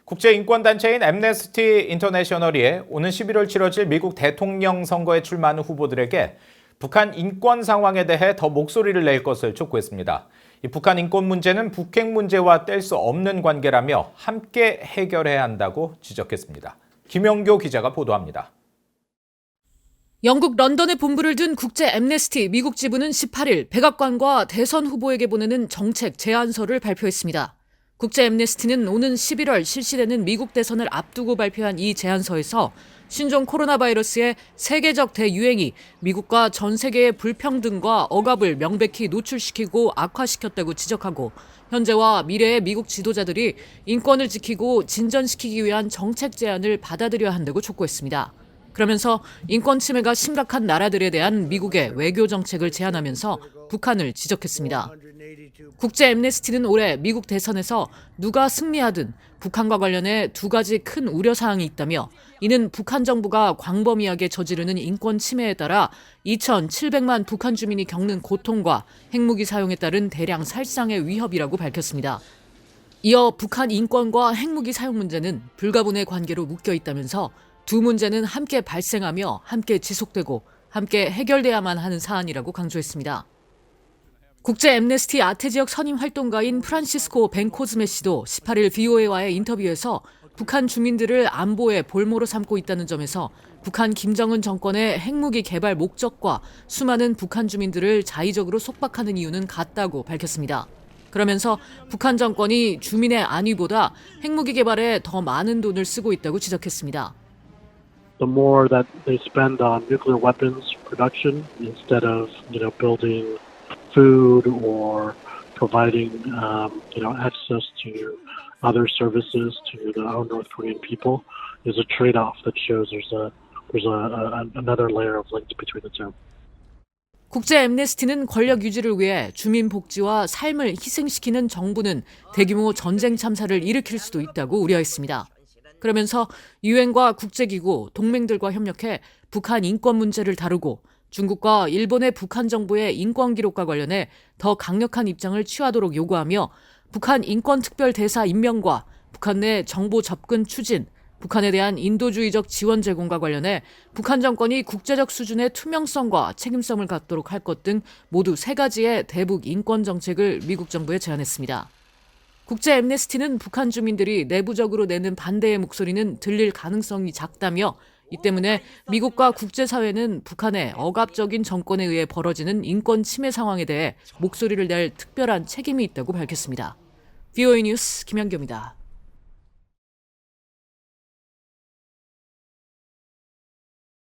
국제인권단체인 앰네스티 인터내셔널이 오는 11월 치러질 미국 대통령 선거에 출마하는 후보들에게 북한 인권 상황에 대해 더 목소리를 낼 것을 촉구했습니다. 이 북한 인권 문제는 북핵 문제와 뗄 수 없는 관계라며 함께 해결해야 한다고 지적했습니다. 김영교 기자가 보도합니다. 영국 런던에 본부를 둔 국제 앰네스티 미국 지부는 18일 백악관과 대선 후보에게 보내는 정책 제안서를 발표했습니다. 국제 앰네스티는 오는 11월 실시되는 미국 대선을 앞두고 발표한 이 제안서에서 신종 코로나 바이러스의 세계적 대유행이 미국과 전 세계의 불평등과 억압을 명백히 노출시키고 악화시켰다고 지적하고 현재와 미래의 미국 지도자들이 인권을 지키고 진전시키기 위한 정책 제안을 받아들여야 한다고 촉구했습니다. 그러면서 인권 침해가 심각한 나라들에 대한 미국의 외교 정책을 제안하면서 북한을 지적했습니다. 국제 앰네스티는 올해 미국 대선에서 누가 승리하든 북한과 관련해 두 가지 큰 우려사항이 있다며 이는 북한 정부가 광범위하게 저지르는 인권 침해에 따라 2,700만 북한 주민이 겪는 고통과 핵무기 사용에 따른 대량 살상의 위협이라고 밝혔습니다. 이어 북한 인권과 핵무기 사용 문제는 불가분의 관계로 묶여 있다면서 두 문제는 함께 발생하며 함께 지속되고 함께 해결돼야만 하는 사안이라고 강조했습니다. 국제 앰네스티 아태 지역 선임 활동가인 프란시스코 벤코즈메 씨도 18일 VOA와의 인터뷰에서 북한 주민들을 안보의 볼모로 삼고 있다는 점에서 북한 김정은 정권의 핵무기 개발 목적과 수많은 북한 주민들을 자의적으로 속박하는 이유는 같다고 밝혔습니다. 그러면서 북한 정권이 주민의 안위보다 핵무기 개발에 더 많은 돈을 쓰고 있다고 지적했습니다. The more that they spend on nuclear weapons production instead of, building food or providing, access to other services to the North Korean people is a trade-off that shows there's another layer of link between the two. 국제 앰네스티는 권력 유지를 위해 주민 복지와 삶을 희생시키는 정부는 대규모 전쟁 참사를 일으킬 수도 있다고 우려했습니다. 그러면서 유엔과 국제기구, 동맹들과 협력해 북한 인권 문제를 다루고 중국과 일본의 북한 정부의 인권 기록과 관련해 더 강력한 입장을 취하도록 요구하며 북한 인권특별대사 임명과 북한 내 정보 접근 추진, 북한에 대한 인도주의적 지원 제공과 관련해 북한 정권이 국제적 수준의 투명성과 책임성을 갖도록 할 것 등 모두 3가지의 대북 인권 정책을 미국 정부에 제안했습니다. 국제 앰네스티는 북한 주민들이 내부적으로 내는 반대의 목소리는 들릴 가능성이 작다며 이 때문에 미국과 국제사회는 북한의 억압적인 정권에 의해 벌어지는 인권 침해 상황에 대해 목소리를 낼 특별한 책임이 있다고 밝혔습니다. VOA 뉴스 김연경입니다.